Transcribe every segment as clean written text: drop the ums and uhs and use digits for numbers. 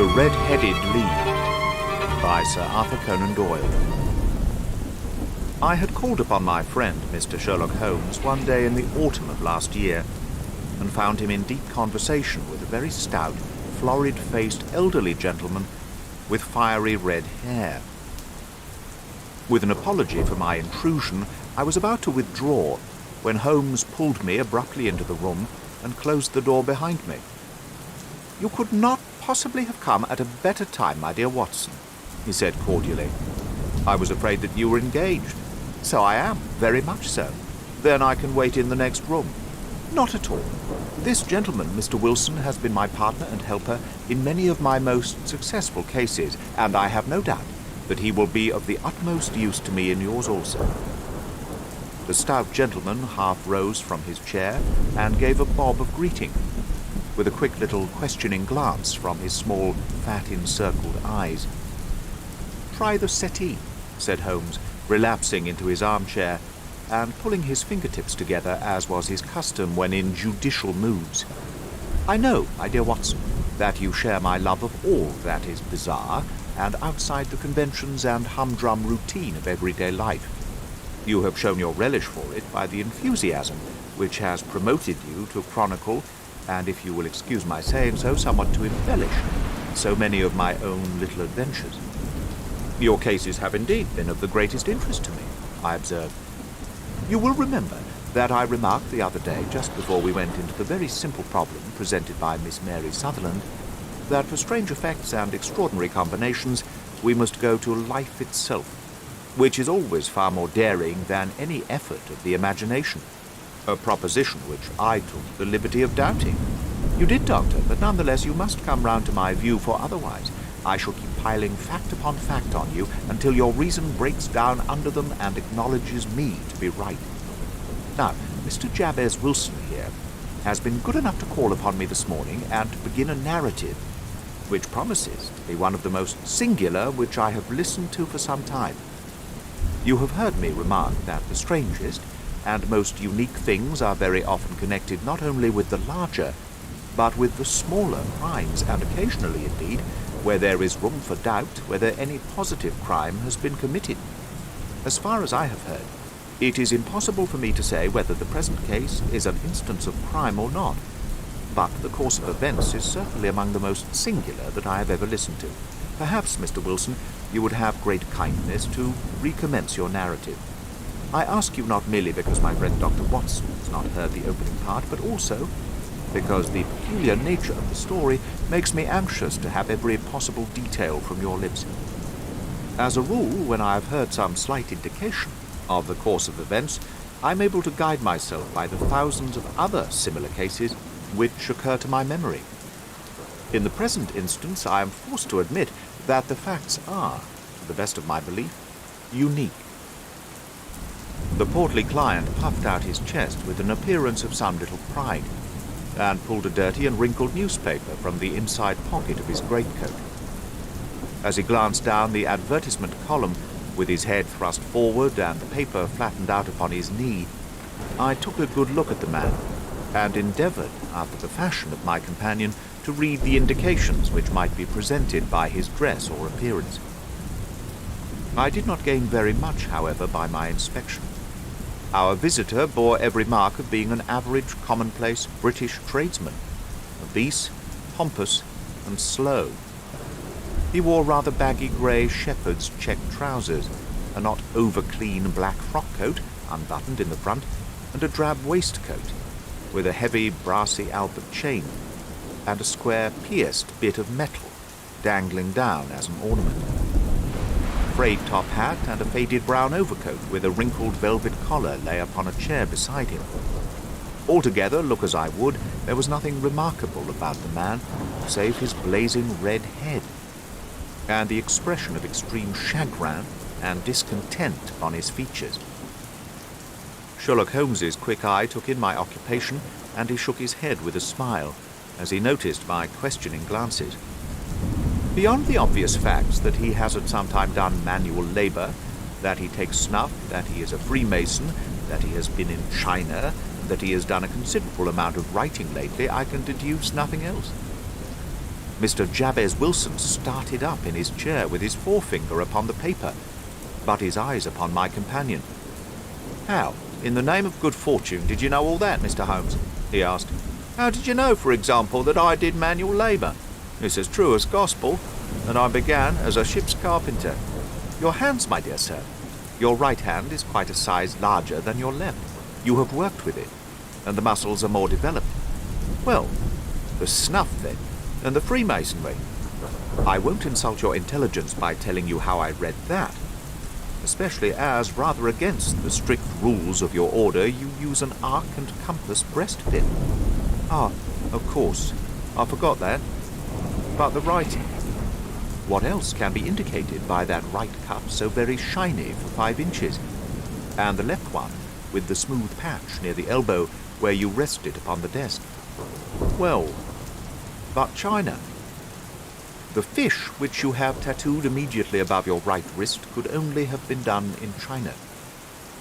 The Red-Headed Lead by Sir Arthur Conan Doyle. I had called upon my friend, Mr. Sherlock Holmes, one day in the autumn of last year, and found him in deep conversation with a very stout, florid-faced elderly gentleman with fiery red hair. With an apology for my intrusion, I was about to withdraw when Holmes pulled me abruptly into the room and closed the door behind me. "You could not possibly have come at a better time, my dear Watson," he said cordially. "I was afraid that you were engaged." "So I am, very much so." "Then I can wait in the next room." "Not at all. This gentleman, Mr. Wilson, has been my partner and helper in many of my most successful cases, and I have no doubt that he will be of the utmost use to me in yours also." The stout gentleman half rose from his chair and gave a bob of greeting, with a quick little questioning glance from his small, fat-encircled eyes. "Try the settee," said Holmes, relapsing into his armchair and pulling his fingertips together as was his custom when in judicial moods. "I know, my dear Watson, that you share my love of all that is bizarre and outside the conventions and humdrum routine of everyday life. You have shown your relish for it by the enthusiasm which has promoted you to chronicle, and if you will excuse my saying so, somewhat to embellish, so many of my own little adventures." "Your cases have indeed been of the greatest interest to me," I observed. "You will remember that I remarked the other day, just before we went into the very simple problem presented by Miss Mary Sutherland, that for strange effects and extraordinary combinations we must go to life itself, which is always far more daring than any effort of the imagination, a proposition which I took the liberty of doubting. You did, Doctor, but nonetheless you must come round to my view, for otherwise I shall keep piling fact upon fact on you until your reason breaks down under them and acknowledges me to be right. Now, Mr. Jabez Wilson here has been good enough to call upon me this morning and to begin a narrative which promises to be one of the most singular which I have listened to for some time. You have heard me remark that the strangest and most unique things are very often connected not only with the larger, but with the smaller crimes, and occasionally, indeed, where there is room for doubt whether any positive crime has been committed. As far as I have heard, it is impossible for me to say whether the present case is an instance of crime or not, but the course of events is certainly among the most singular that I have ever listened to. Perhaps, Mr. Wilson, you would have great kindness to recommence your narrative. I ask you not merely because my friend Dr. Watson has not heard the opening part, but also because the peculiar nature of the story makes me anxious to have every possible detail from your lips. As a rule, when I have heard some slight indication of the course of events, I am able to guide myself by the thousands of other similar cases which occur to my memory. In the present instance, I am forced to admit that the facts are, to the best of my belief, unique." The portly client puffed out his chest with an appearance of some little pride, and pulled a dirty and wrinkled newspaper from the inside pocket of his greatcoat. As he glanced down the advertisement column, with his head thrust forward and the paper flattened out upon his knee, I took a good look at the man, and endeavored, after the fashion of my companion, to read the indications which might be presented by his dress or appearance. I did not gain very much, however, by my inspection. Our visitor bore every mark of being an average, commonplace British tradesman, obese, pompous, and slow. He wore rather baggy grey shepherd's check trousers, a not over-clean black frock-coat, unbuttoned in the front, and a drab waistcoat, with a heavy, brassy Albert chain, and a square, pierced bit of metal dangling down as an ornament. Frayed top hat and a faded brown overcoat with a wrinkled velvet collar lay upon a chair beside him. Altogether, look as I would, there was nothing remarkable about the man save his blazing red head, and the expression of extreme chagrin and discontent upon his features. Sherlock Holmes's quick eye took in my occupation, and he shook his head with a smile as he noticed my questioning glances. Beyond the obvious facts that he has at some time done manual labor, that he takes snuff, that he is a Freemason, that he has been in China, that he has done a considerable amount of writing lately, I can deduce nothing else. Mr. Jabez Wilson started up in his chair with his forefinger upon the paper, but his eyes upon my companion. "How, in the name of good fortune, did you know all that, Mr. Holmes?" he asked. "How did you know, for example, that I did manual labour? It's as true as gospel, and I began as a ship's carpenter. Your hands, my dear sir. Your right hand is quite a size larger than your left. You have worked with it, and the muscles are more developed. Well, the snuff, then, and the Freemasonry. I won't insult your intelligence by telling you how I read that, especially as, rather against the strict rules of your order, you use an arc and compass breastpin. Ah, of course, I forgot that. But the writing. What else can be indicated by that right cuff so very shiny for 5 inches, and the left one with the smooth patch near the elbow where you rested upon the desk? Well, but China. The fish which you have tattooed immediately above your right wrist could only have been done in China.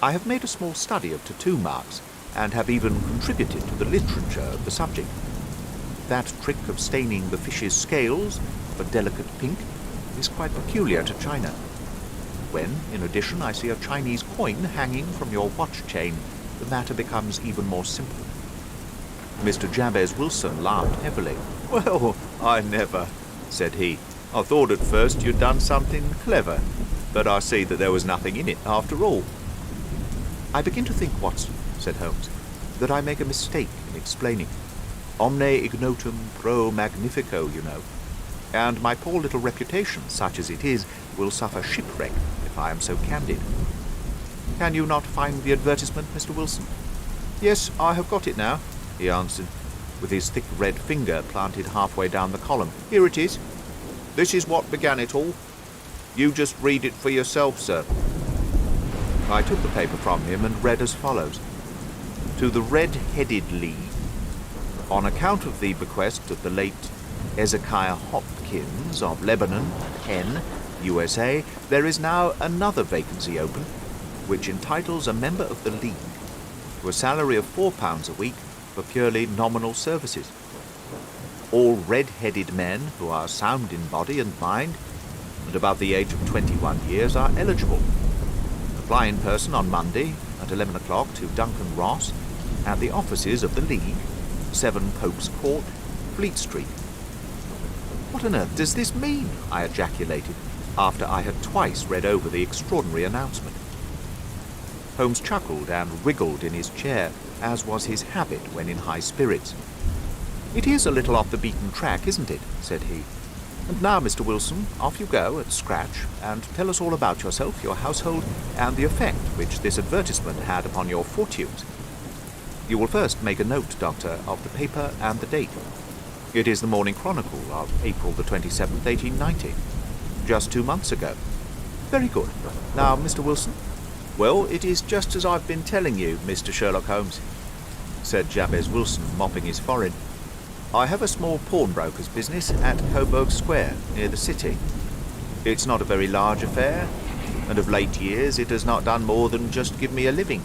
I have made a small study of tattoo marks, and have even contributed to the literature of the subject. That trick of staining the fish's scales of a delicate pink is quite peculiar to China. When, in addition, I see a Chinese coin hanging from your watch chain, the matter becomes even more simple." Mr. Jabez Wilson laughed heavily. "Well, I never," said he. "I thought at first you'd done something clever, but I see that there was nothing in it after all." "I begin to think, Watson," said Holmes, "that I make a mistake in explaining. Omne ignotum pro magnifico, you know. And my poor little reputation, such as it is, will suffer shipwreck if I am so candid. Can you not find the advertisement, Mr. Wilson?" "Yes, I have got it now," he answered, with his thick red finger planted halfway down the column. "Here it is. This is what began it all. You just read it for yourself, sir." I took the paper from him and read as follows. "To the Red-Headed League. On account of the bequest of the late Ezekiah Hopkins of Lebanon, Penn, USA, there is now another vacancy open, which entitles a member of the League to a salary of £4 a week for purely nominal services. All red-headed men who are sound in body and mind and above the age of 21 years are eligible. Apply in person on Monday at 11 o'clock to Duncan Ross at the offices of the League, 7 Pope's Court, Fleet Street." "What on earth does this mean?" I ejaculated, after I had twice read over the extraordinary announcement. Holmes chuckled and wriggled in his chair, as was his habit when in high spirits. "It is a little off the beaten track, isn't it?" said he. "And now, Mr. Wilson, off you go at scratch, and tell us all about yourself, your household, and the effect which this advertisement had upon your fortunes. You will first make a note, Doctor, of the paper and the date. It is the Morning Chronicle of April the 27th, 1890. Just 2 months ago. Very good. Now, Mr. Wilson?" "Well, it is just as I've been telling you, Mr. Sherlock Holmes," said Jabez Wilson, mopping his forehead. "I have a small pawnbroker's business at Coburg Square, near the city. It's not a very large affair, and of late years it has not done more than just give me a living.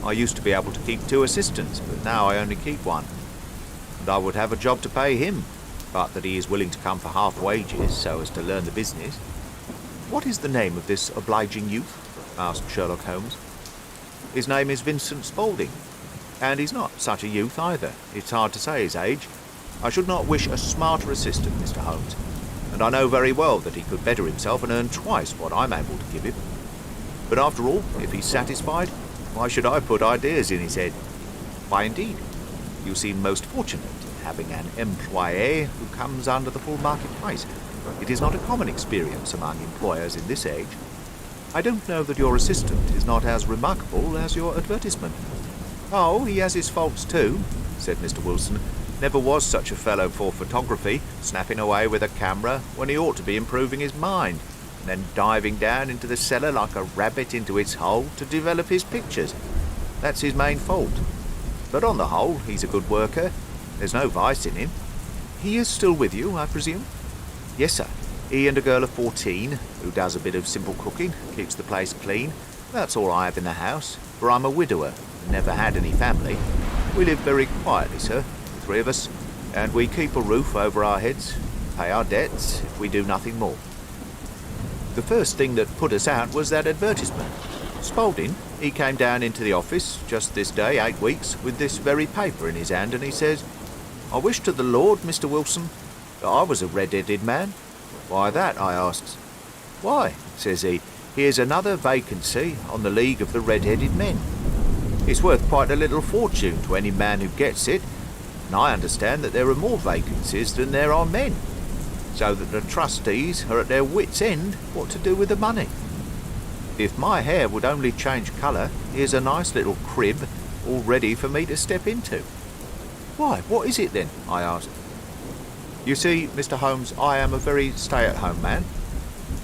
I used to be able to keep 2 assistants, but now I only keep 1. And I would have a job to pay him, but that he is willing to come for half wages so as to learn the business." "What is the name of this obliging youth?" asked Sherlock Holmes. "His name is Vincent Spaulding, and he's not such a youth either. It's hard to say his age. I should not wish a smarter assistant, Mr. Holmes, and I know very well that he could better himself and earn twice what I'm able to give him. But after all, if he's satisfied, why should I put ideas in his head? Why, indeed, you seem most fortunate in having an employé who comes under the full market price. It is not a common experience among employers in this age. I don't know that your assistant is not as remarkable as your advertisement." "Oh, he has his faults too," said Mr. Wilson. "Never was such a fellow for photography, snapping away with a camera when he ought to be improving his mind, and then diving down into the cellar like a rabbit into its hole to develop his pictures. That's his main fault. But on the whole, he's a good worker. There's no vice in him." "He is still with you, I presume?" "Yes, sir. He and a girl of 14, who does a bit of simple cooking, keeps the place clean. That's all I have in the house, for I'm a widower and never had any family. We live very quietly, sir, the 3 of us, and we keep a roof over our heads. pay our debts if we do nothing more. The first thing that put us out was that advertisement. Spaulding, he came down into the office just this day, 8 weeks, with this very paper in his hand, and he says, "I wish to the Lord, Mr. Wilson, that I was a red-headed man." "Why that?" I asks. "Why," says he, "here's another vacancy on the League of the Red-Headed Men. It's worth quite a little fortune to any man who gets it, and I understand that there are more vacancies than there are men, so that the trustees are at their wits' end what to do with the money. If my hair would only change colour, here's a nice little crib all ready for me to step into." "Why, what is it then?" I asked. "You see, Mr. Holmes, I am a very stay-at-home man,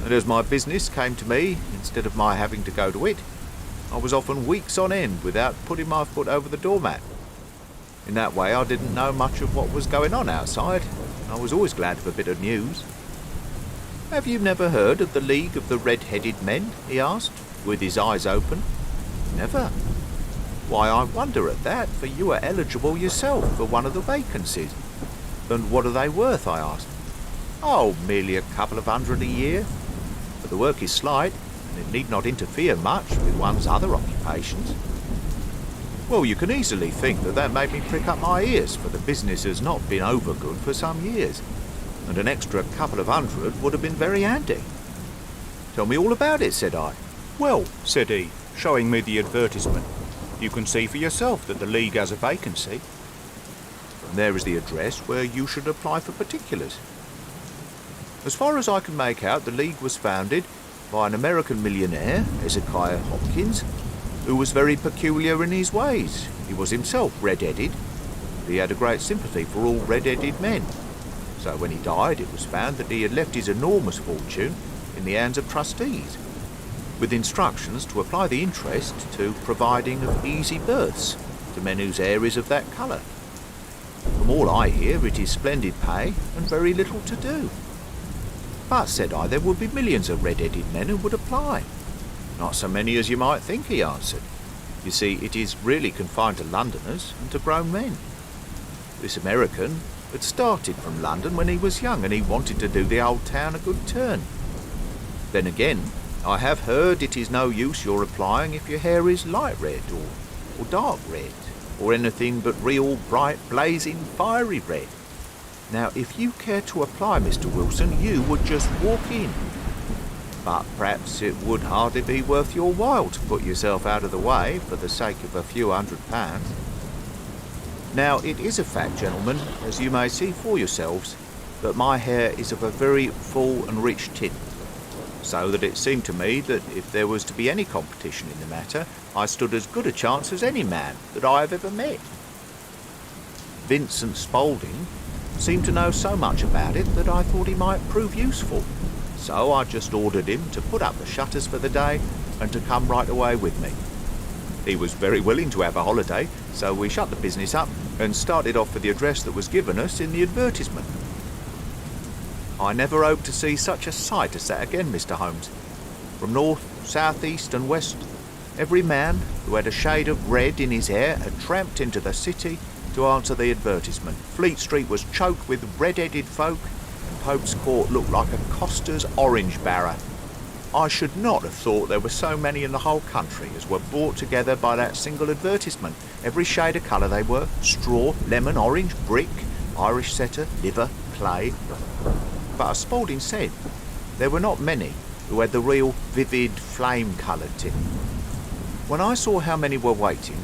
and as my business came to me instead of my having to go to it, I was often weeks on end without putting my foot over the doormat. In that way I didn't know much of what was going on outside. I was always glad of a bit of news." "Have you never heard of the League of the Red-Headed Men?" he asked, with his eyes open. "Never." "Why, I wonder at that, for you are eligible yourself for one of the vacancies." "And what are they worth?" I asked. "Oh, merely a couple of hundred a year. But the work is slight, and it need not interfere much with one's other occupations." Well, you can easily think that made me prick up my ears, for the business has not been over good for some years, and an extra couple of hundred would have been very handy. "Tell me all about it," said I. "Well," said he, showing me the advertisement, "you can see for yourself that the League has a vacancy. And there is the address where you should apply for particulars. As far as I can make out, the League was founded by an American millionaire, Hezekiah Hopkins, who was very peculiar in his ways. He was himself red-headed, but he had a great sympathy for all red-headed men. So when he died, it was found that he had left his enormous fortune in the hands of trustees, with instructions to apply the interest to providing of easy berths to men whose hair is of that colour. From all I hear, it is splendid pay and very little to do." "But," said I, "there would be millions of red-headed men who would apply." "Not so many as you might think," he answered. "You see, it is really confined to Londoners and to grown men. This American had started from London when he was young, and he wanted to do the old town a good turn. Then again, I have heard it is no use your applying if your hair is light red or dark red, or anything but real bright, blazing, fiery red. Now, if you care to apply, Mr. Wilson, you would just walk in. But perhaps it would hardly be worth your while to put yourself out of the way for the sake of a few £100. Now, it is a fact, gentlemen, as you may see for yourselves, that my hair is of a very full and rich tint, so that it seemed to me that if there was to be any competition in the matter, I stood as good a chance as any man that I have ever met. Vincent Spaulding seemed to know so much about it that I thought he might prove useful, so I just ordered him to put up the shutters for the day and to come right away with me. He was very willing to have a holiday, so we shut the business up and started off for the address that was given us in the advertisement. I never hoped to see such a sight as that again, Mr. Holmes. From north, south, east and west, every man who had a shade of red in his hair had tramped into the city to answer the advertisement. Fleet Street was choked with red-headed folk, and Pope's Court looked like a coster's orange barrow. I should not have thought there were so many in the whole country as were brought together by that single advertisement. Every shade of colour they were: straw, lemon, orange, brick, Irish setter, liver, clay. But as Spaulding said, there were not many who had the real vivid flame-coloured tint. When I saw how many were waiting,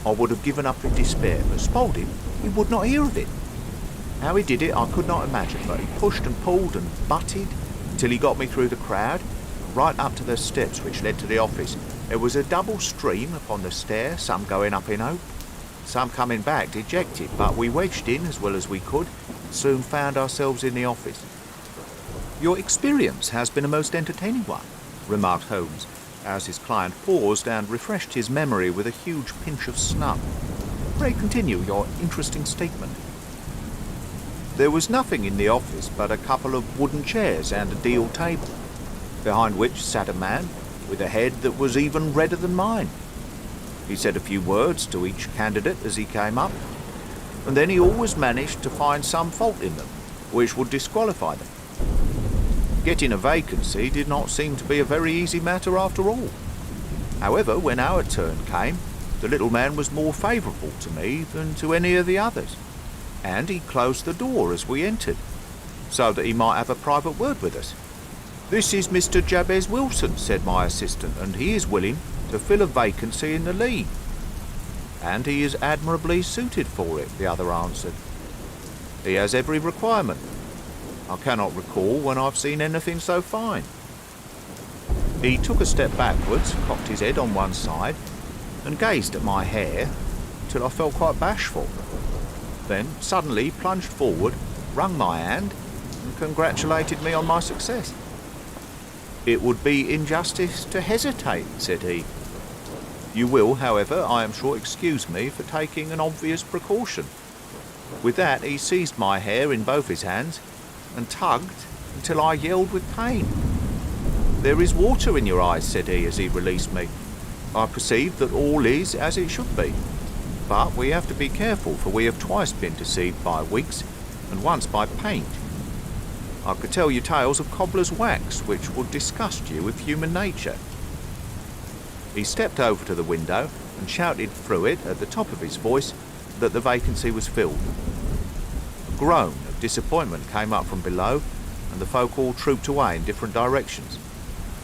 I would have given up in despair, but Spaulding, he would not hear of it. How he did it I could not imagine, but he pushed and pulled and butted until he got me through the crowd, right up to the steps which led to the office. There was a double stream upon the stair, some going up in hope, some coming back dejected, but we wedged in as well as we could, and soon found ourselves in the office. "Your experience has been a most entertaining one," remarked Holmes, as his client paused and refreshed his memory with a huge pinch of snuff. "Pray continue your interesting statement." "There was nothing in the office but a couple of wooden chairs and a deal table, behind which sat a man with a head that was even redder than mine. He said a few words to each candidate as he came up, and then he always managed to find some fault in them, which would disqualify them. Getting a vacancy did not seem to be a very easy matter after all. However, when our turn came, the little man was more favourable to me than to any of the others, and he closed the door as we entered, so that he might have a private word with us. "This is Mr. Jabez Wilson," said my assistant, "and he is willing to fill a vacancy in the league." "And he is admirably suited for it," the other answered. "He has every requirement. I cannot recall when I've seen anything so fine." He took a step backwards, cocked his head on one side, and gazed at my hair till I felt quite bashful. Then suddenly plunged forward, wrung my hand, and congratulated me on my success. "It would be injustice to hesitate," said he. "You will, however, I am sure, excuse me for taking an obvious precaution." With that he seized my hair in both his hands and tugged until I yelled with pain. "There is water in your eyes," said he as he released me. "I perceive that all is as it should be. But we have to be careful, for we have twice been deceived by weeks, and once by paint. I could tell you tales of cobbler's wax which would disgust you with human nature." He stepped over to the window and shouted through it at the top of his voice that the vacancy was filled. A groan of disappointment came up from below, and the folk all trooped away in different directions,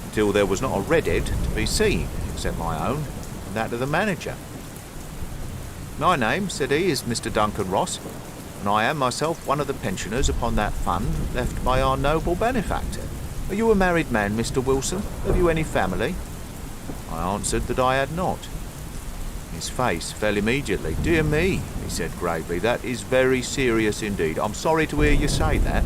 until there was not a red head to be seen except my own and that of the manager. "My name," said he, "is Mr. Duncan Ross, and I am myself one of the pensioners upon that fund left by our noble benefactor. Are you a married man, Mr. Wilson? Have you any family?" I answered that I had not. His face fell immediately. "Dear me," he said gravely, "that is very serious indeed. I'm sorry to hear you say that.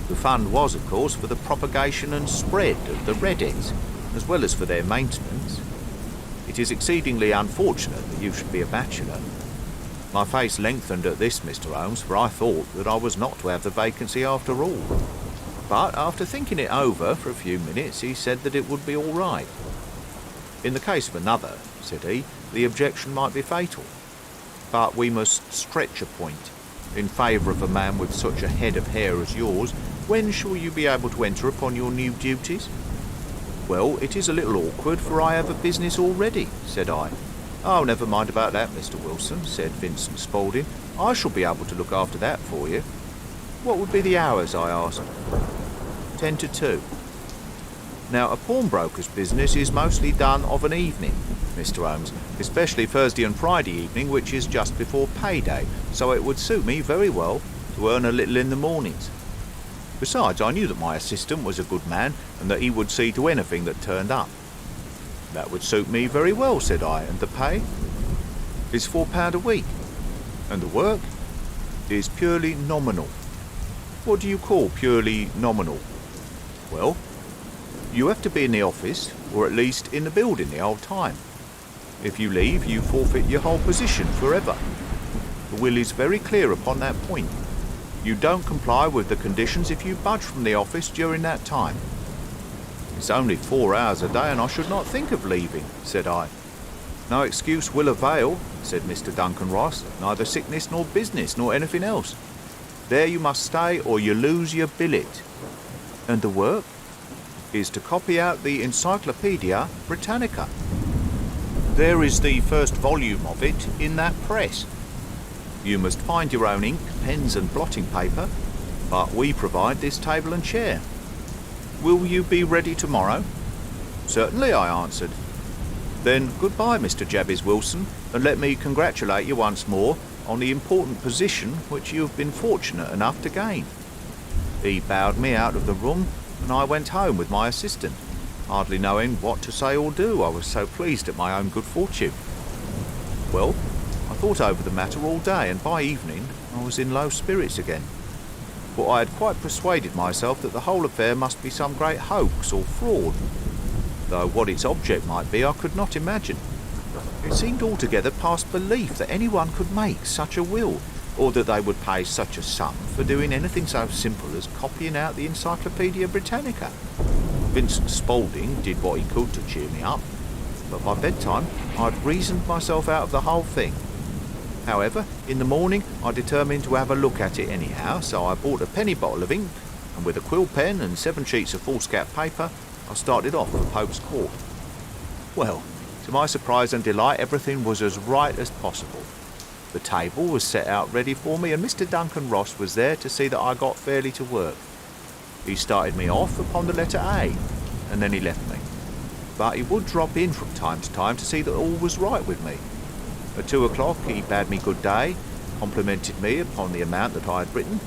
The fund was, of course, for the propagation and spread of the Reddits, as well as for their maintenance. It is exceedingly unfortunate that you should be a bachelor." My face lengthened at this, Mr. Holmes, for I thought that I was not to have the vacancy after all. But after thinking it over for a few minutes, he said that it would be all right. "In the case of another," said he, "the objection might be fatal. But we must stretch a point. In favour of a man with such a head of hair as yours, when shall you be able to enter upon your new duties?" "Well, it is a little awkward, for I have a business already," said I. "Oh, never mind about that, Mr. Wilson," said Vincent Spaulding. "I shall be able to look after that for you." "What would be the hours?" I asked. 10 to 2. Now, a pawnbroker's business is mostly done of an evening, Mr. Holmes, especially Thursday and Friday evening, which is just before payday, so it would suit me very well to earn a little in the mornings. Besides, I knew that my assistant was a good man, and that he would see to anything that turned up. "That would suit me very well," said I. "And the pay?" "Is £4 a week." "And the work?" "Is purely nominal." "What do you call purely nominal?" "Well, you have to be in the office, or at least in the building the whole time. If you leave, you forfeit your whole position forever. The will is very clear upon that point. You don't comply with the conditions if you budge from the office during that time." "It's only 4 hours a day, and I should not think of leaving," said I. "No excuse will avail," said Mr. Duncan Ross, "neither sickness nor business nor anything else. There you must stay, or you lose your billet." "And the work?" "Is to copy out the Encyclopedia Britannica. There is the first volume of it in that press. You must find your own ink, pens and blotting paper, but we provide this table and chair. Will you be ready tomorrow?" "Certainly," I answered. "Then goodbye, Mr. Jabez Wilson, and let me congratulate you once more on the important position which you have been fortunate enough to gain." He bowed me out of the room, and I went home with my assistant, hardly knowing what to say or do, I was so pleased at my own good fortune. Well, I thought over the matter all day, and by evening I was in low spirits again, for I had quite persuaded myself that the whole affair must be some great hoax or fraud, though what its object might be I could not imagine. It seemed altogether past belief that anyone could make such a will, or that they would pay such a sum for doing anything so simple as copying out the Encyclopedia Britannica. Vincent Spaulding did what he could to cheer me up, but by bedtime I'd reasoned myself out of the whole thing. However, in the morning I determined to have a look at it anyhow, so I bought a penny bottle of ink, and with a quill pen and 7 sheets of foolscap paper, I started off for Pope's Court. Well, to my surprise and delight, everything was as right as possible. The table was set out ready for me, and Mr. Duncan Ross was there to see that I got fairly to work. He started me off upon the letter A, and then he left me. But he would drop in from time to time to see that all was right with me. At 2 o'clock he bade me good day, complimented me upon the amount that I had written,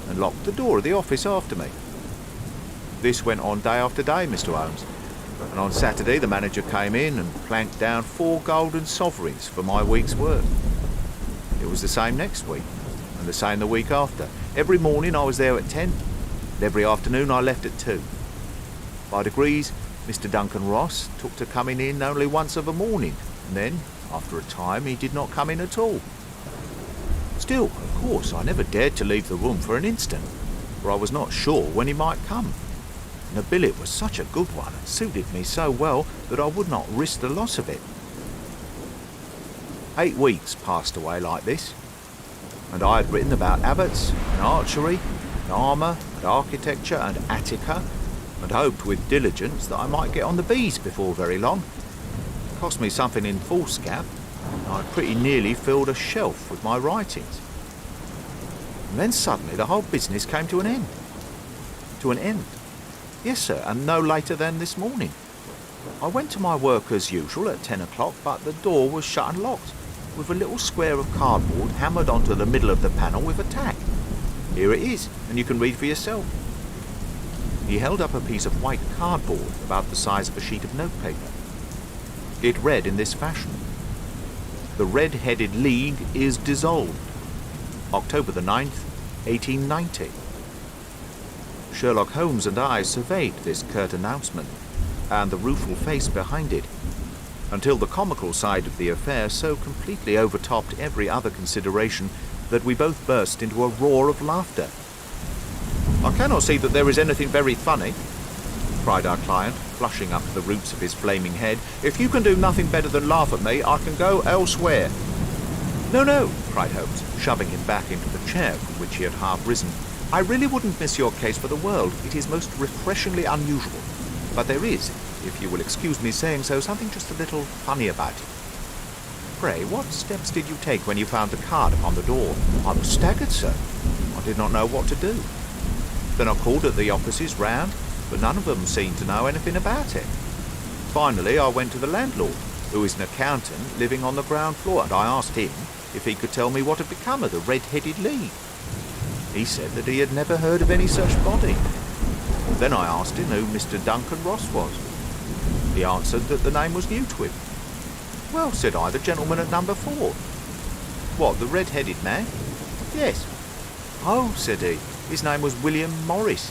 and locked the door of the office after me. This went on day after day, Mr. Holmes, and on Saturday the manager came in and planked down 4 golden sovereigns for my week's work. It was the same next week, and the same the week after. Every morning I was there at 10, and every afternoon I left at 2. By degrees, Mr. Duncan Ross took to coming in only once of a morning, and then, after a time, he did not come in at all. Still, of course, I never dared to leave the room for an instant, for I was not sure when he might come. And the billet was such a good one, and suited me so well that I would not risk the loss of it. 8 weeks passed away like this, and I had written about abbots and archery and armour and architecture and Attica, and hoped with diligence that I might get on the bees before very long. It cost me something in foolscap, and I pretty nearly filled a shelf with my writings. And then suddenly the whole business came to an end. To an end. Yes, sir, and no later than this morning. I went to my work as usual at 10 o'clock, but the door was shut and locked, with a little square of cardboard hammered onto the middle of the panel with a tack. Here it is, and you can read for yourself. He held up a piece of white cardboard about the size of a sheet of notepaper. It read in this fashion: "The Red-Headed League is dissolved. October the 9th, 1890. Sherlock Holmes and I surveyed this curt announcement, and the rueful face behind it, until the comical side of the affair so completely overtopped every other consideration that we both burst into a roar of laughter. "I cannot see that there is anything very funny," cried our client, flushing up to the roots of his flaming head. "If you can do nothing better than laugh at me, I can go elsewhere." "No, no," cried Holmes, shoving him back into the chair from which he had half risen. "I really wouldn't miss your case for the world. It is most refreshingly unusual. But there is, if you will excuse me saying so, something just a little funny about it. Pray, what steps did you take when you found the card upon the door?" "I was staggered, sir. I did not know what to do. Then I called at the offices round, but none of them seemed to know anything about it. Finally, I went to the landlord, who is an accountant living on the ground floor, and I asked him if he could tell me what had become of the Red-Headed League. He said that he had never heard of any such body. Then I asked him who Mr. Duncan Ross was. He answered that the name was new to him. "Well," said I, "the gentleman at number 4. "What, the red-headed man?" "Yes." "Oh," said he, "his name was William Morris.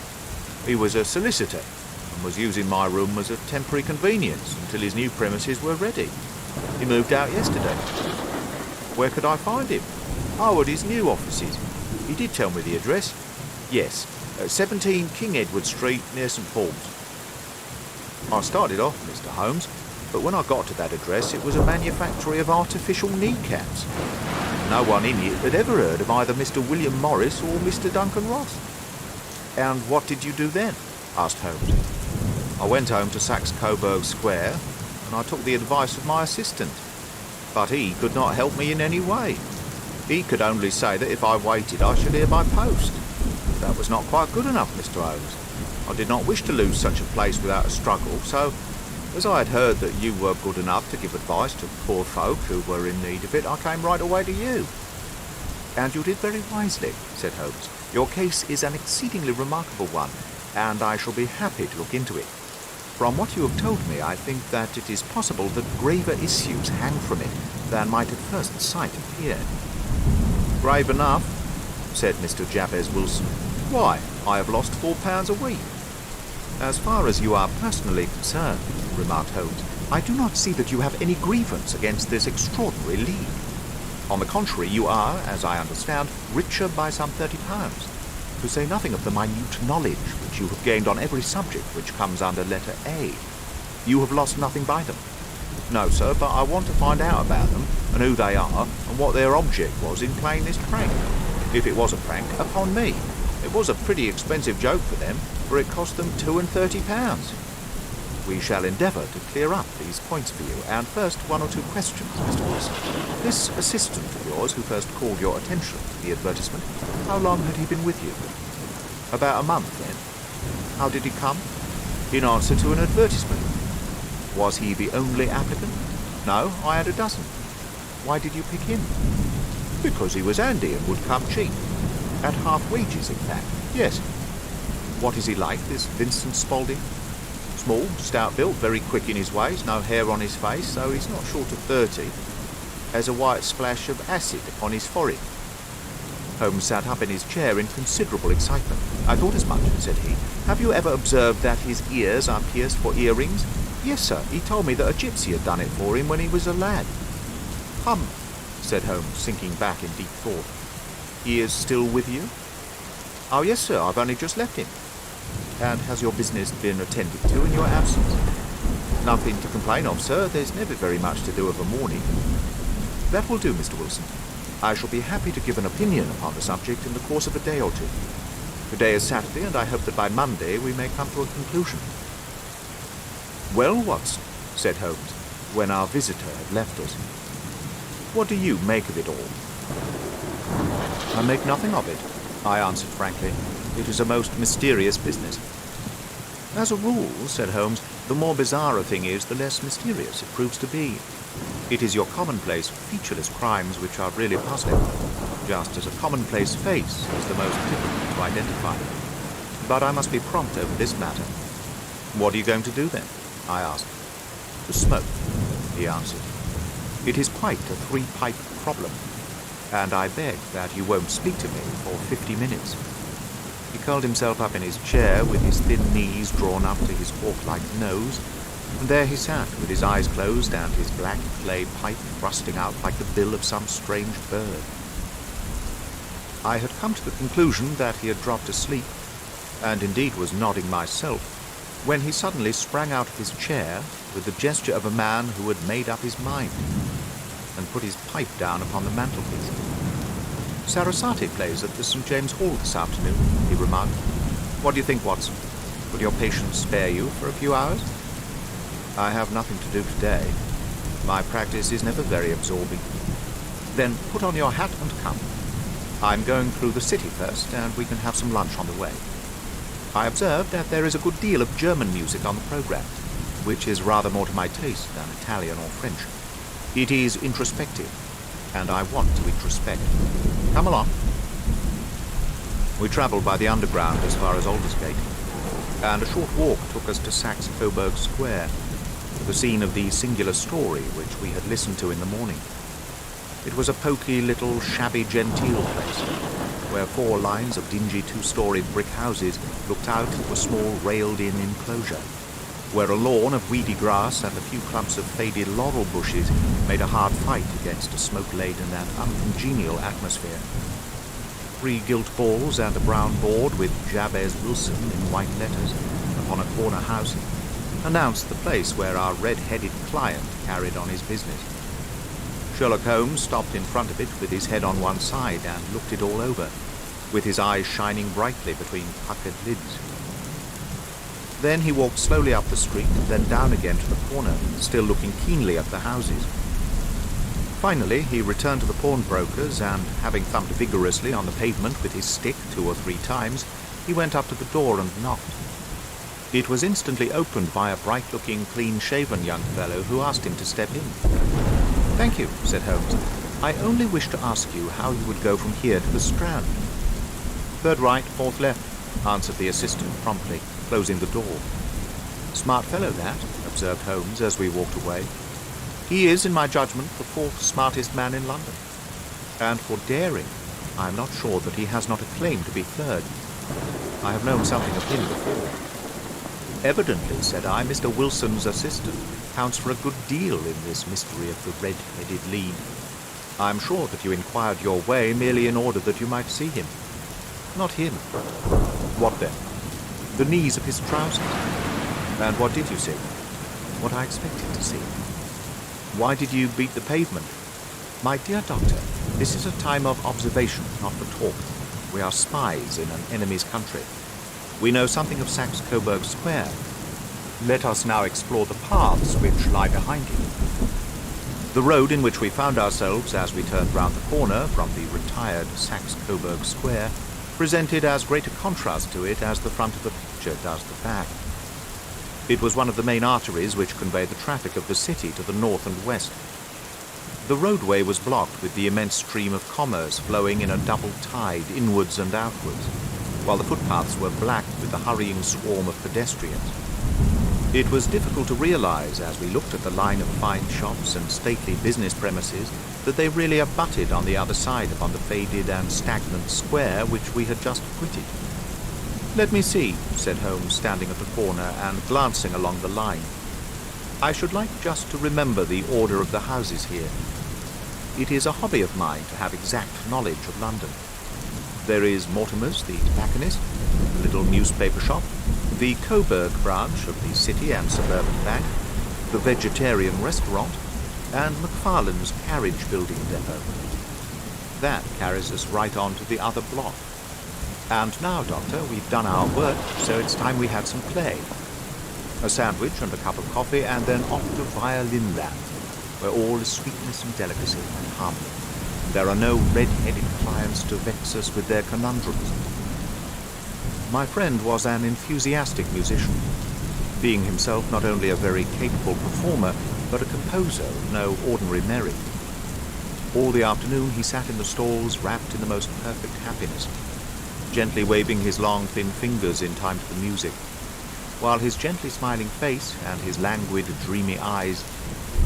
He was a solicitor, and was using my room as a temporary convenience until his new premises were ready. He moved out yesterday." "Where could I find him?" "Oh, at his new offices. He did tell me the address. Yes, 17 King Edward Street, near St. Paul's." I started off, Mr. Holmes, but when I got to that address it was a manufactory of artificial kneecaps. No one in it had ever heard of either Mr. William Morris or Mr. Duncan Ross. "And what did you do then?" asked Holmes. "I went home to Saxe-Coburg Square, and I took the advice of my assistant. But he could not help me in any way. He could only say that if I waited I should hear by post. That was not quite good enough, Mr. Holmes. I did not wish to lose such a place without a struggle, so as I had heard that you were good enough to give advice to poor folk who were in need of it, I came right away to you." "And you did very wisely," said Holmes. "Your case is an exceedingly remarkable one, and I shall be happy to look into it. From what you have told me, I think that it is possible that graver issues hang from it than might at first sight appear." "Grave enough," said Mr. Jabez Wilson. "Why, I have lost £4 a week." "As far as you are personally concerned," remarked Holmes, "I do not see that you have any grievance against this extraordinary league. On the contrary, you are, as I understand, richer by some £30, to say nothing of the minute knowledge which you have gained on every subject which comes under letter A. You have lost nothing by them." No, sir, but I want to find out about them, and who they are, and what their object was in playing this prank. If it was a prank, upon me. It was a pretty expensive joke for them, for it cost them £32. We shall endeavour to clear up these points for you, and first 1 or 2 questions, Mr. Wilson. This assistant of yours who first called your attention to the advertisement, how long had he been with you? About a month, then. How did he come? In answer to an advertisement. Was he the only applicant? No, I had a dozen. Why did you pick him? Because he was handy and would come cheap. At half wages, in fact. Yes. What is he like, this Vincent Spaulding? Small, stout-built, very quick in his ways, no hair on his face, so he's not short of 30. Has a white splash of acid on his forehead. Holmes sat up in his chair in considerable excitement. I thought as much, said he. Have you ever observed that his ears are pierced for earrings? Yes, sir. He told me that a gypsy had done it for him when he was a lad. Said Holmes, sinking back in deep thought. He is still with you? Oh, yes, sir. I've only just left him. And has your business been attended to in your absence? Nothing to complain of, sir. There's never very much to do of a morning. That will do, Mr. Wilson. I shall be happy to give an opinion upon the subject in the course of a day or two. Today is Saturday, and I hope that by Monday we may come to a conclusion. Well, Watson, said Holmes, when our visitor had left us, what do you make of it all? I make nothing of it, I answered frankly. It is a most mysterious business. As a rule, said Holmes, the more bizarre a thing is, the less mysterious it proves to be. It is your commonplace, featureless crimes which are really puzzling, just as a commonplace face is the most difficult to identify. But I must be prompt over this matter. What are you going to do then? I asked. To smoke, he answered. It is quite a 3-pipe problem, and I beg that you won't speak to me for 50 minutes. He curled himself up in his chair with his thin knees drawn up to his hawk-like nose, and there he sat with his eyes closed and his black clay pipe thrusting out like the bill of some strange bird. I had come to the conclusion that he had dropped asleep, and indeed was nodding myself, when he suddenly sprang out of his chair with the gesture of a man who had made up his mind, and put his pipe down upon the mantelpiece. Sarasate plays at the St. James Hall this afternoon, he remarked. What do you think, Watson? Would your patients spare you for a few hours? I have nothing to do today. My practice is never very absorbing. Then put on your hat and come. I'm going through the city first, and we can have some lunch on the way. I observed that there is a good deal of German music on the programme, which is rather more to my taste than Italian or French. It is introspective, and I want to introspect. Come along. We travelled by the underground as far as Aldersgate, and a short walk took us to Saxe Coburg Square, the scene of the singular story which we had listened to in the morning. It was a poky little shabby genteel place, where 4 lines of dingy 2-storied brick houses looked out into a small railed-in enclosure, where a lawn of weedy grass and a few clumps of faded laurel bushes made a hard fight against a smoke-laden and uncongenial atmosphere. 3 gilt balls and a brown board with Jabez Wilson in white letters upon a corner house announced the place where our red-headed client carried on his business. Sherlock Holmes stopped in front of it with his head on one side and looked it all over, with his eyes shining brightly between puckered lids. Then he walked slowly up the street, then down again to the corner, still looking keenly at the houses. Finally, he returned to the pawnbroker's, and, having thumped vigorously on the pavement with his stick 2 or 3 times, he went up to the door and knocked. It was instantly opened by a bright-looking, clean-shaven young fellow who asked him to step in. "Thank you," said Holmes. "I only wish to ask you how you would go from here to the Strand." "Third right, 4th left," answered the assistant promptly, closing the door. "Smart fellow, that," observed Holmes as we walked away. "He is, in my judgment, the 4th smartest man in London. And for daring, I am not sure that he has not a claim to be 3rd. I have known something of him before." "Evidently," said I, "Mr. Wilson's assistant counts for a good deal in this mystery of the red-headed lead. I am sure that you inquired your way merely in order that you might see him." "Not him." "What then?" "The knees of his trousers." "And what did you see?" "What I expected to see." Why did you beat the pavement? My dear doctor, this is a time of observation, not for talk. We are spies in an enemy's country. We know something of Saxe-Coburg Square. Let us now explore the paths which lie behind it. The road in which we found ourselves as we turned round the corner from the retired Saxe-Coburg Square presented as great a contrast to it as the front of a picture does the back. It was one of the main arteries which conveyed the traffic of the city to the north and west. The roadway was blocked with the immense stream of commerce flowing in a double tide inwards and outwards, while the footpaths were black with the hurrying swarm of pedestrians. It was difficult to realize, as we looked at the line of fine shops and stately business premises, that they really abutted on the other side upon the faded and stagnant square which we had just quitted. "Let me see," said Holmes, standing at the corner and glancing along the line. "I should like just to remember the order of the houses here. It is a hobby of mine to have exact knowledge of London. There is Mortimer's, the tobacconist, the little newspaper shop, the Coburg branch of the City and Suburban Bank, the vegetarian restaurant, and McFarlane's carriage building depot. That carries us right on to the other block. And now, Doctor, we've done our work, so it's time we had some play. A sandwich and a cup of coffee, and then off to Violin Land, where all is sweetness and delicacy and harmony. There are no red-headed clients to vex us with their conundrums." My friend was an enthusiastic musician, being himself not only a very capable performer, but a composer of no ordinary merit. All the afternoon he sat in the stalls wrapped in the most perfect happiness, gently waving his long thin fingers in time to the music, while his gently smiling face and his languid, dreamy eyes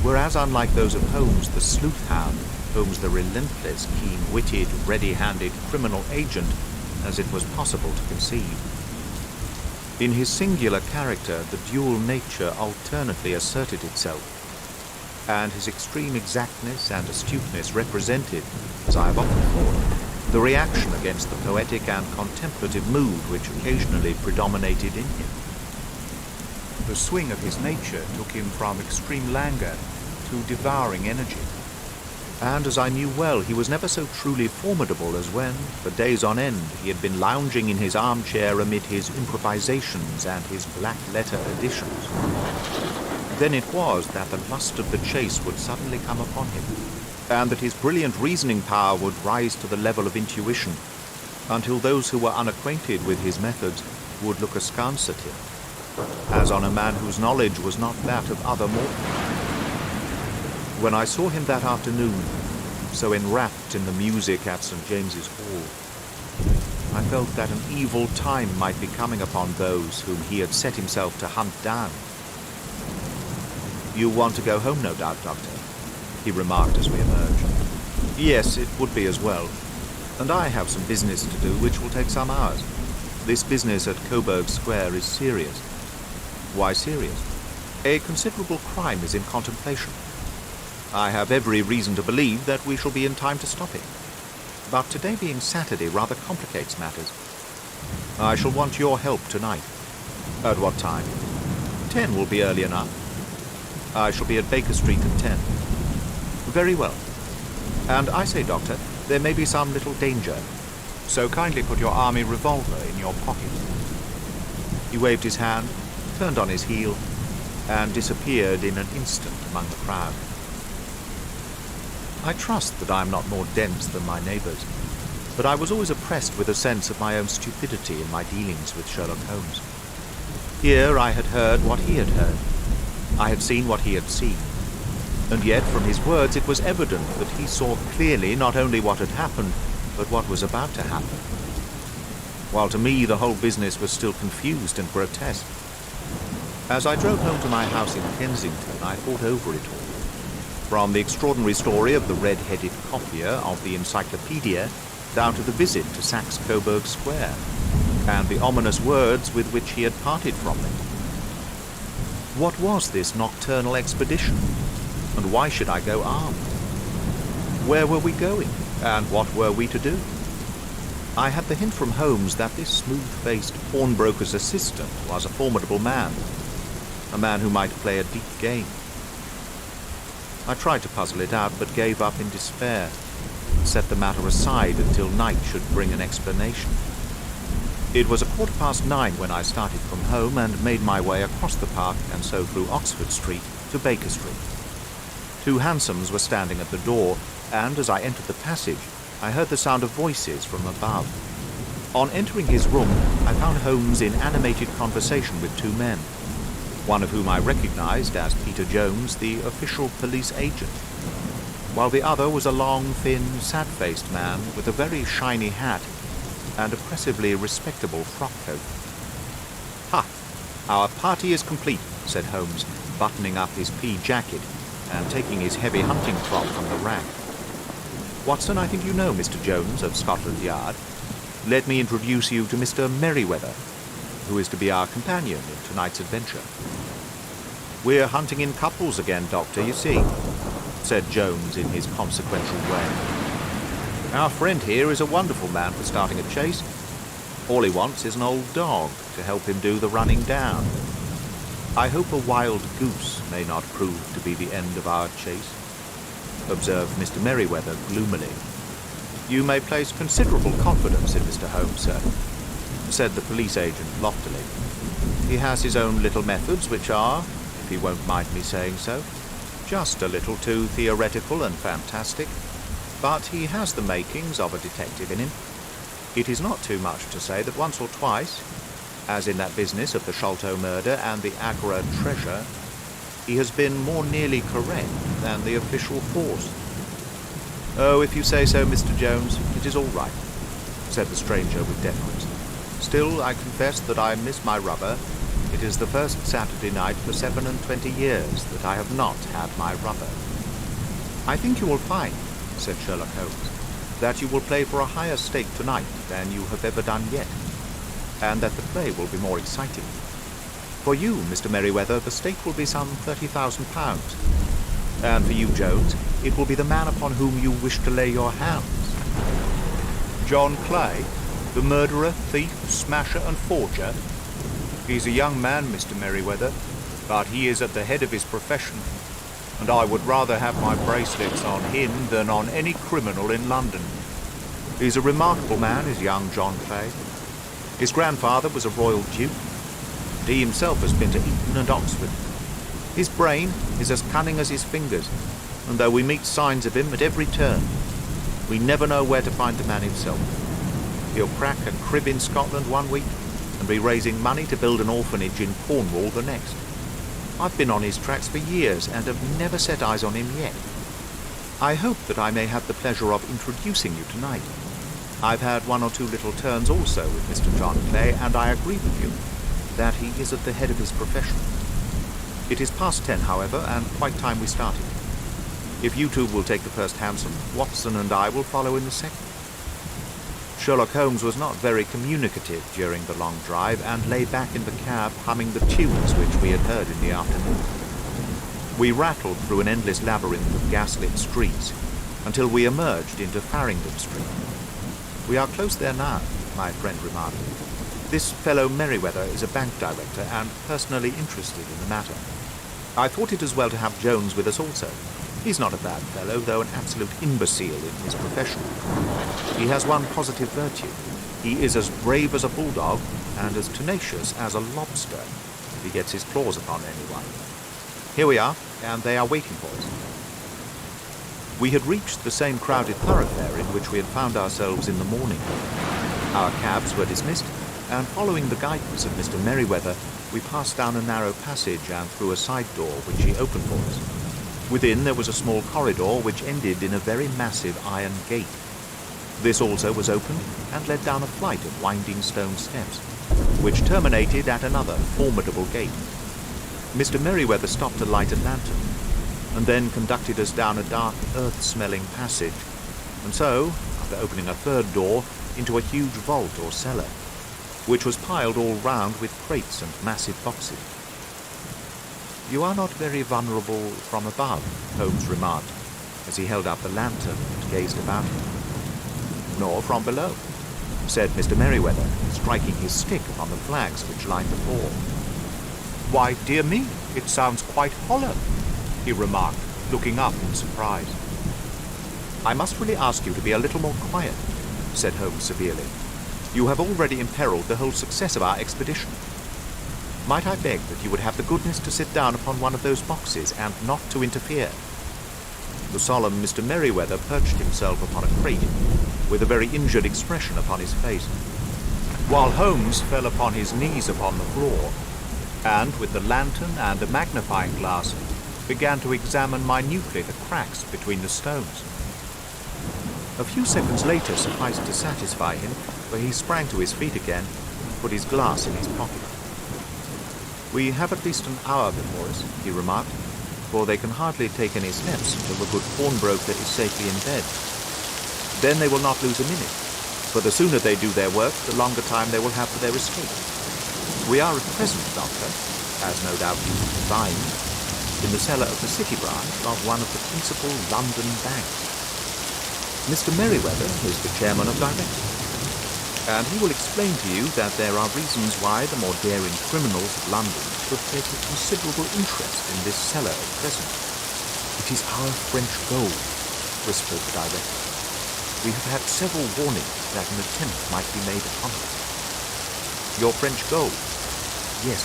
were as unlike those of Holmes the sleuth-hound, Holmes the relentless, keen-witted, ready-handed criminal agent, as it was possible to conceive. In his singular character, the dual nature alternately asserted itself, and his extreme exactness and astuteness represented, as I have often thought, the reaction against the poetic and contemplative mood which occasionally predominated in him. The swing of his nature took him from extreme languor to devouring energy, and as I knew well, he was never so truly formidable as when, for days on end, he had been lounging in his armchair amid his improvisations and his black-letter editions. Then it was that the lust of the chase would suddenly come upon him, and that his brilliant reasoning power would rise to the level of intuition, until those who were unacquainted with his methods would look askance at him, as on a man whose knowledge was not that of other mortals. When I saw him that afternoon, so enwrapped in the music at St. James's Hall, I felt that an evil time might be coming upon those whom he had set himself to hunt down. "You want to go home, no doubt, Doctor," he remarked as we emerged. "Yes, it would be as well. And I have some business to do which will take some hours. This business at Coburg Square is serious." "Why serious?" "A considerable crime is in contemplation. I have every reason to believe that we shall be in time to stop it. But today being Saturday rather complicates matters. I shall want your help tonight." "At what time?" 10 will be early enough. "I shall be at Baker Street at 10. "Very well. And I say, Doctor, there may be some little danger, so kindly put your army revolver in your pocket." He waved his hand, turned on his heel, and disappeared in an instant among the crowd. I trust that I am not more dense than my neighbors, but I was always oppressed with a sense of my own stupidity in my dealings with Sherlock Holmes. Here I had heard what he had heard. I had seen what he had seen. And yet, from his words, it was evident that he saw clearly not only what had happened, but what was about to happen. While to me the whole business was still confused and grotesque. As I drove home to my house in Kensington, I thought over it all. From the extraordinary story of the red-headed copier of the encyclopedia down to the visit to Saxe-Coburg Square, and the ominous words with which he had parted from them. What was this nocturnal expedition, and why should I go armed? Where were we going, and what were we to do? I had the hint from Holmes that this smooth-faced pawnbroker's assistant was a formidable man, a man who might play a deep game. I tried to puzzle it out, but gave up in despair, and set the matter aside until night should bring an explanation. It was 9:15 when I started from home and made my way across the park and so through Oxford Street to Baker Street. 2 hansoms were standing at the door, and as I entered the passage, I heard the sound of voices from above. On entering his room, I found Holmes in animated conversation with 2 men, one of whom I recognized as Peter Jones, the official police agent, while the other was a long, thin, sad-faced man with a very shiny hat and oppressively respectable frock coat. "Ha! Our party is complete," said Holmes, buttoning up his pea jacket and taking his heavy hunting crop from the rack. "Watson, I think you know Mr. Jones of Scotland Yard. Let me introduce you to Mr. Merryweather, who is to be our companion in tonight's adventure." "We're hunting in couples again, Doctor, you see," said Jones in his consequential way. "Our friend here is a wonderful man for starting a chase. All he wants is an old dog to help him do the running down. I hope a wild goose may not prove to be the end of our chase," observed Mr. Merryweather gloomily. "You may place considerable confidence in Mr. Holmes, sir," said the police agent loftily. "He has his own little methods, which are, if he won't mind me saying so, just a little too theoretical and fantastic, but he has the makings of a detective in him. It is not too much to say that once or twice, as in that business of the Sholto murder and the Agra treasure, he has been more nearly correct than the official force." "Oh, if you say so, Mr. Jones, it is all right," said the stranger with deference. "Still, I confess that I miss my rubber. It is the first Saturday night for 27 years that I have not had my rubber." "I think you will find," said Sherlock Holmes, "that you will play for a higher stake tonight than you have ever done yet, and that the play will be more exciting. For you, Mr. Merryweather, the stake will be some £30,000, and for you, Jones, it will be the man upon whom you wish to lay your hands." "John Clay, the murderer, thief, smasher, and forger? He's a young man, Mr. Merryweather, but he is at the head of his profession, and I would rather have my bracelets on him than on any criminal in London. He's a remarkable man, is young John Clay. His grandfather was a royal duke, and he himself has been to Eton and Oxford. His brain is as cunning as his fingers, and though we meet signs of him at every turn, we never know where to find the man himself. He'll crack a crib in Scotland one week and be raising money to build an orphanage in Cornwall the next. I've been on his tracks for years and have never set eyes on him yet. I hope that I may have the pleasure of introducing you tonight. I've had 1 or 2 little turns also with Mr. John Clay, and I agree with you that he is at the head of his profession. It is past 10, however, and quite time we started. If you two will take the first hansom, Watson and I will follow in the second." Sherlock Holmes was not very communicative during the long drive, and lay back in the cab humming the tunes which we had heard in the afternoon. We rattled through an endless labyrinth of gaslit streets until we emerged into Farringdon Street. "We are close there now," my friend remarked. "This fellow Merryweather is a bank director and personally interested in the matter. I thought it as well to have Jones with us also. He's not a bad fellow, though an absolute imbecile in his profession. He has one positive virtue. He is as brave as a bulldog and as tenacious as a lobster if he gets his claws upon anyone. Here we are, and they are waiting for us." We had reached the same crowded thoroughfare in which we had found ourselves in the morning. Our cabs were dismissed, and following the guidance of Mr. Merryweather, we passed down a narrow passage and through a side door which he opened for us. Within there was a small corridor which ended in a very massive iron gate. This also was opened and led down a flight of winding stone steps, which terminated at another formidable gate. Mr. Merryweather stopped to light a lantern, and then conducted us down a dark, earth-smelling passage, and so, after opening a third door, into a huge vault or cellar, which was piled all round with crates and massive boxes. "You are not very vulnerable from above," Holmes remarked, as he held up the lantern and gazed about him. "Nor from below," said Mr. Merryweather, striking his stick upon the flags which lined the floor. "Why, dear me, it sounds quite hollow," he remarked, looking up in surprise. "I must really ask you to be a little more quiet," said Holmes severely. "You have already imperiled the whole success of our expedition. Might I beg that you would have the goodness to sit down upon one of those boxes and not to interfere?" The solemn Mr. Merryweather perched himself upon a crate, with a very injured expression upon his face, while Holmes fell upon his knees upon the floor, and with the lantern and a magnifying glass began to examine minutely the cracks between the stones. A few seconds later sufficed to satisfy him, for he sprang to his feet again and put his glass in his pocket. "We have at least an hour before us," he remarked, "for they can hardly take any steps until the good pawnbroker is safely in bed. Then they will not lose a minute, for the sooner they do their work, the longer time they will have for their escape. We are at present, Doctor, as no doubt you divined, in the cellar of the City branch of one of the principal London banks. Mr. Merryweather is the chairman of directors, and he will explain to you that there are reasons why the more daring criminals of London should take a considerable interest in this cellar at present. It is our French gold," whispered the director. "We have had several warnings that an attempt might be made upon it." "Your French gold?" "Yes.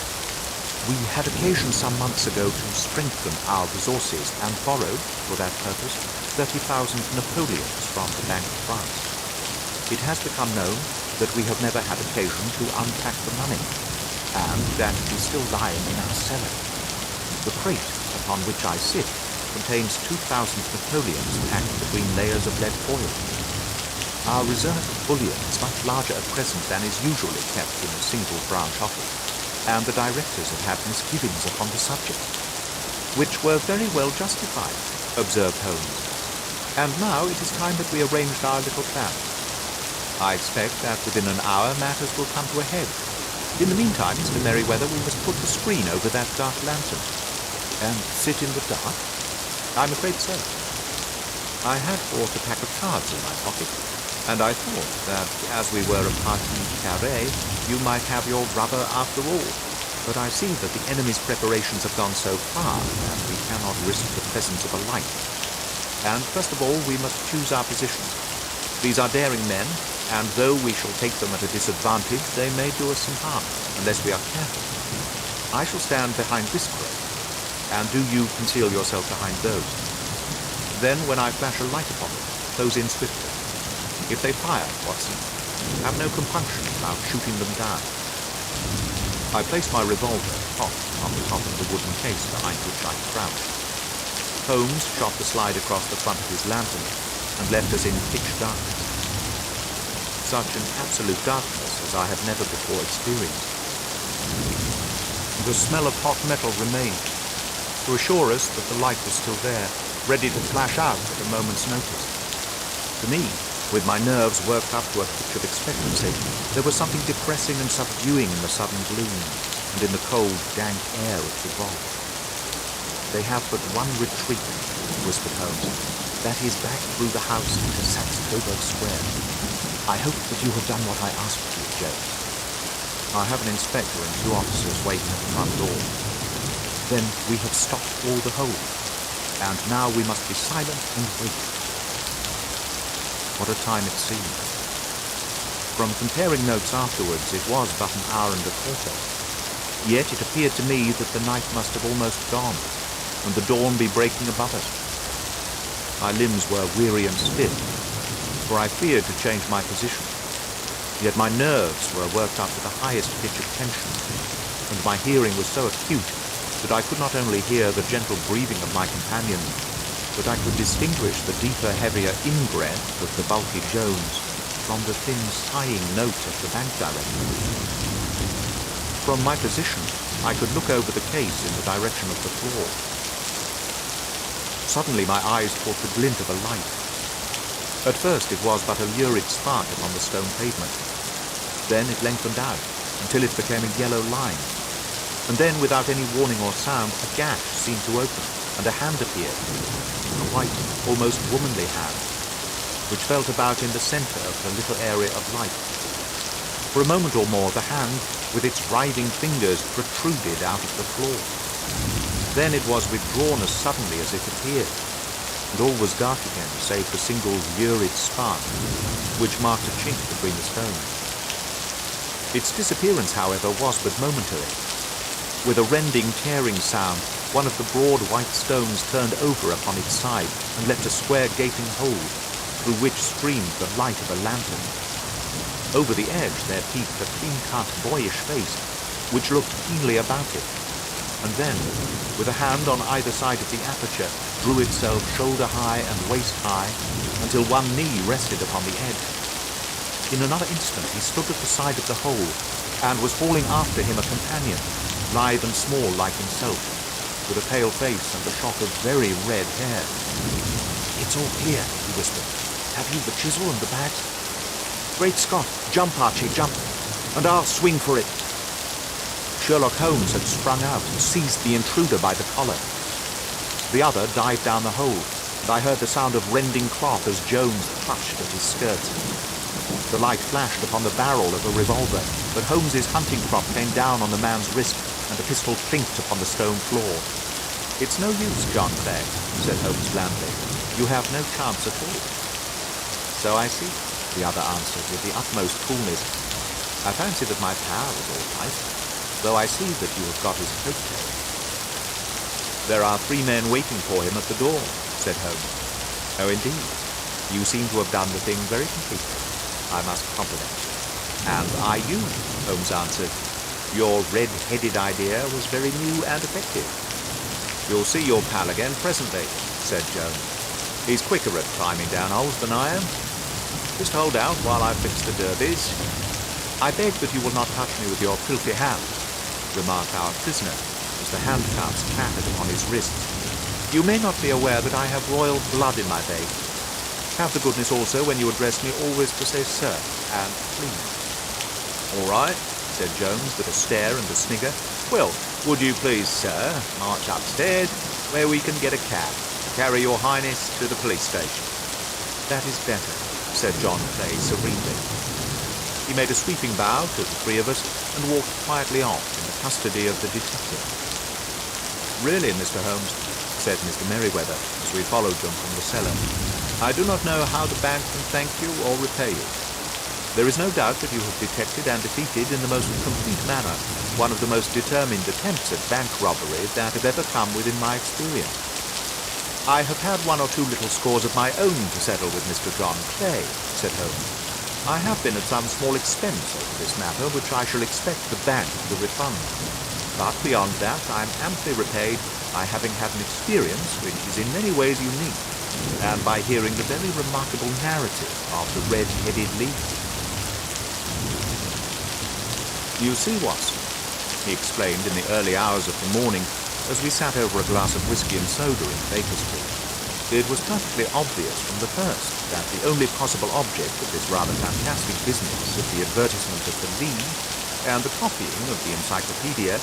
We had occasion some months ago to strengthen our resources and borrowed, for that purpose, 30,000 Napoleons from the Bank of France. It has become known that we have never had occasion to unpack the money, and that it is still lying in our cellar. The crate upon which I sit contains 2,000 Napoleons packed between layers of lead foil. Our reserve of bullion is much larger at present than is usually kept in a single branch office, and the directors have had misgivings upon the subject." "Which were very well justified," observed Holmes. "And now it is time that we arranged our little plan. I expect that within an hour matters will come to a head. In the meantime, Mr. Merryweather, we must put the screen over that dark lantern." "And sit in the dark?" "I'm afraid so. I had brought a pack of cards in my pocket, and I thought that as we were a partie carré, you might have your rubber after all. But I see that the enemy's preparations have gone so far that we cannot risk the presence of a light. And first of all, we must choose our positions. These are daring men, and though we shall take them at a disadvantage, they may do us some harm, unless we are careful. I shall stand behind this crate, and do you conceal yourself behind those. Then, when I flash a light upon them, close in swiftly. If they fire, Watson, have no compunction about shooting them down." I placed my revolver cocked on the top of the wooden case behind which I crouched. Holmes shot the slide across the front of his lantern and left us in pitch darkness. Such an absolute darkness as I have never before experienced. The smell of hot metal remained, to assure us that the light was still there, ready to flash out at a moment's notice. To me, with my nerves worked up to a pitch of expectancy, there was something depressing and subduing in the sudden gloom, and in the cold, dank air of the vault. "They have but one retreat," whispered Holmes. "That is back through the house into Saxe-Coburg Square. I hope that you have done what I asked of you, Jones." "I have an inspector and 2 officers waiting at the front door." "Then we have stopped all the holes, and now we must be silent and wait." What a time it seemed. From comparing notes afterwards, it was but an hour and a quarter. Yet it appeared to me that the night must have almost gone, and the dawn be breaking above us. My limbs were weary and stiff, for I feared to change my position. Yet my nerves were worked up to the highest pitch of tension, and my hearing was so acute that I could not only hear the gentle breathing of my companion, but I could distinguish the deeper, heavier in-breath of the bulky Jones from the thin, sighing note of the bank director. From my position, I could look over the case in the direction of the floor. Suddenly my eyes caught the glint of a light. At first it was but a lurid spark upon the stone pavement. Then it lengthened out until it became a yellow line. And then, without any warning or sound, a gash seemed to open, and a hand appeared. A white, almost womanly hand, which felt about in the center of the little area of light. For a moment or more, the hand, with its writhing fingers, protruded out of the floor. Then it was withdrawn as suddenly as it appeared, and all was dark again, save for single lurid spark, which marked a chink between the stones. Its disappearance, however, was but momentary. With a rending, tearing sound, one of the broad white stones turned over upon its side and left a square gaping hole, through which streamed the light of a lantern. Over the edge there peeped a clean-cut, boyish face, which looked keenly about it, and then, with a hand on either side of the aperture, drew itself shoulder-high and waist-high, until one knee rested upon the edge. In another instant he stood at the side of the hole, and was hauling after him a companion, lithe and small like himself, with a pale face and a shock of very red hair. "It's all clear," he whispered. "Have you the chisel and the bags?" "Great Scott! Jump, Archie, jump, and I'll swing for it." Sherlock Holmes had sprung out and seized the intruder by the collar. The other dived down the hole, and I heard the sound of rending cloth as Jones clutched at his skirts. The light flashed upon the barrel of a revolver, but Holmes's hunting crop came down on the man's wrist, and the pistol clinked upon the stone floor. "It's no use, John Clay," said Holmes blandly. "You have no chance at all." "So I see," the other answered with the utmost coolness. "I fancy that my power is all right, though I see that you have got his coat-tail." "There are 3 men waiting for him at the door," said Holmes. "Oh, indeed. You seem to have done the thing very completely. I must compliment you." "And I you," Holmes answered. "Your red-headed idea was very new and effective." "You'll see your pal again presently," said Jones. "He's quicker at climbing down holes than I am. Just hold out while I fix the derbies." "I beg that you will not touch me with your filthy hand," remarked our prisoner, as the handcuffs clattered upon his wrists. "You may not be aware that I have royal blood in my veins. Have the goodness also, when you address me, always to say sir and please." "All right," said Jones, with a stare and a snigger. "Well, would you please, sir, march upstairs, where we can get a cab to carry your highness to the police station?" "That is better," said John Clay serenely. He made a sweeping bow to the 3 of us and walked quietly off in the custody of the detective. "Really, Mr. Holmes," said Mr. Merryweather, as we followed them from the cellar, "I do not know how the bank can thank you or repay you. There is no doubt that you have detected and defeated in the most complete manner one of the most determined attempts at bank robbery that have ever come within my experience. I have had 1 or 2 little scores of my own to settle with Mr. John Clay," said Holmes. "I have been at some small expense over this matter, which I shall expect the bank to refund. But beyond that, I am amply repaid by having had an experience which is in many ways unique, and by hearing the very remarkable narrative of the red-headed lead. You see, Watson," he explained in the early hours of the morning, as we sat over a glass of whiskey and soda in Baker Street, "it was perfectly obvious from the first that the only possible object of this rather fantastic business of the advertisement of the lead and the copying of the encyclopedia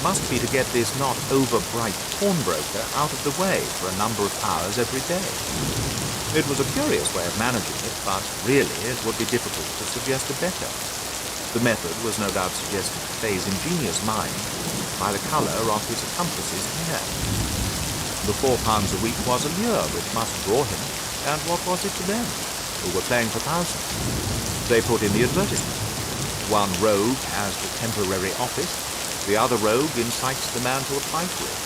must be to get this not over-bright pawnbroker out of the way for a number of hours every day. It was a curious way of managing it, but really it would be difficult to suggest a better. The method was no doubt suggested to Clay's ingenious mind by the colour of his accomplice's hair. The £4 a week was a lure which must draw him, and what was it to them, who were playing for thousands? They put in the advertisement. One rogue has the temporary office, the other rogue incites the man to apply for it,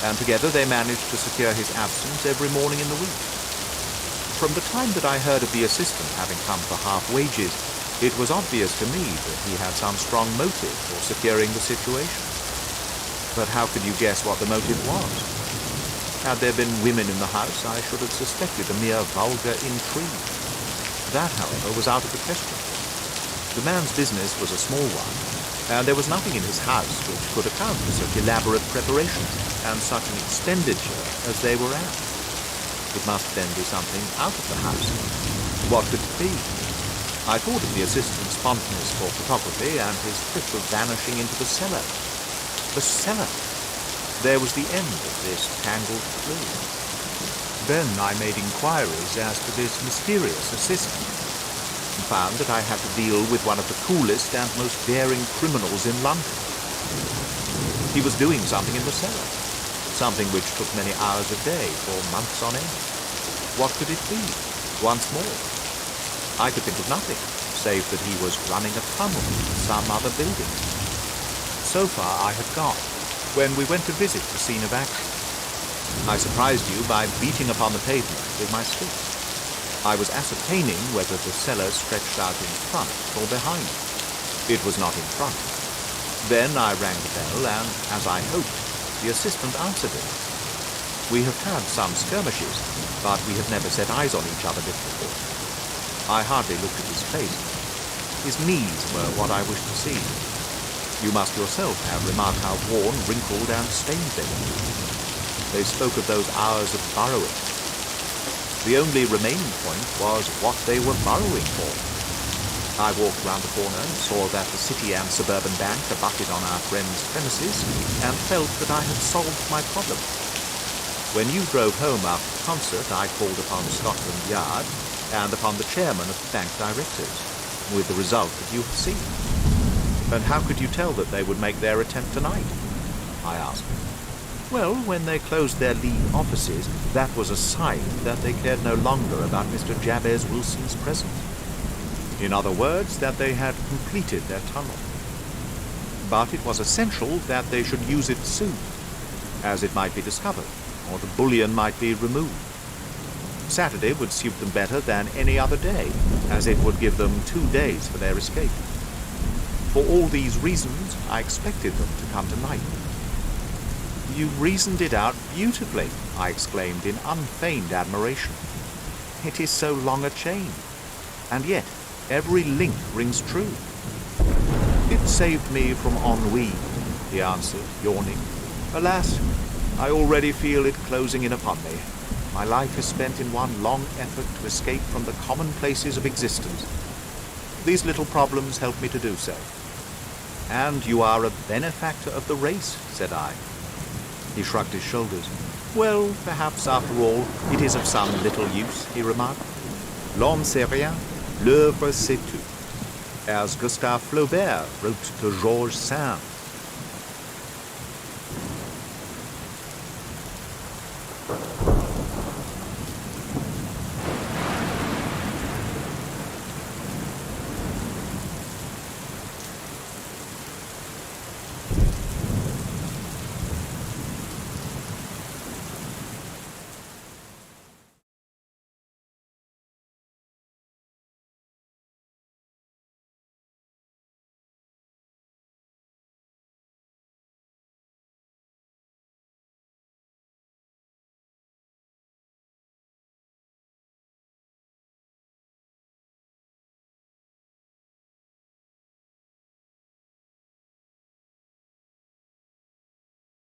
and together they managed to secure his absence every morning in the week. From the time that I heard of the assistant having come for half wages, it was obvious to me that he had some strong motive for securing the situation. But how could you guess what the motive was? Had there been women in the house, I should have suspected a mere vulgar intrigue. That, however, was out of the question. The man's business was a small one, and there was nothing in his house which could account for such elaborate preparation and such an expenditure as they were at. It must then be something out of the house. What could it be? I thought of the assistant's fondness for photography and his trick of vanishing into the cellar. The cellar! There was the end of this tangled clue. Then I made inquiries as to this mysterious assistant, and found that I had to deal with one of the coolest and most daring criminals in London. He was doing something in the cellar, something which took many hours a day for months on end. What could it be? Once more, I could think of nothing, save that he was running a tunnel in some other building. So far I had got, when we went to visit the scene of action. I surprised you by beating upon the pavement with my stick. I was ascertaining whether the cellar stretched out in front or behind. It was not in front. Then I rang the bell, and, as I hoped, the assistant answered it. We have had some skirmishes, but we have never set eyes on each other before. I hardly looked at his face. His knees were what I wished to see. You must yourself have remarked how worn, wrinkled, and stained they were. They spoke of those hours of burrowing. The only remaining point was what they were burrowing for. I walked round the corner and saw that the City and Suburban Bank abutted on our friend's premises, and felt that I had solved my problem. When you drove home after the concert, I called upon Scotland Yard and upon the chairman of the bank directors, with the result that you have seen. And how could you tell that they would make their attempt tonight? I asked. Well, when they closed their league offices, that was a sign that they cared no longer about Mr. Jabez Wilson's presence. In other words, that they had completed their tunnel. But it was essential that they should use it soon, as it might be discovered, or the bullion might be removed. Saturday would suit them better than any other day, as it would give them 2 days for their escape. For all these reasons, I expected them to come tonight. You reasoned it out beautifully, I exclaimed in unfeigned admiration. It is so long a chain, and yet every link rings true. It saved me from ennui, he answered, yawning. Alas, I already feel it closing in upon me. My life is spent in one long effort to escape from the commonplaces of existence. These little problems help me to do so. And you are a benefactor of the race, said I. He shrugged his shoulders. Well, perhaps after all, it is of some little use, he remarked. L'homme sait rien, l'œuvre sait tout. As Gustave Flaubert wrote to Georges Sand.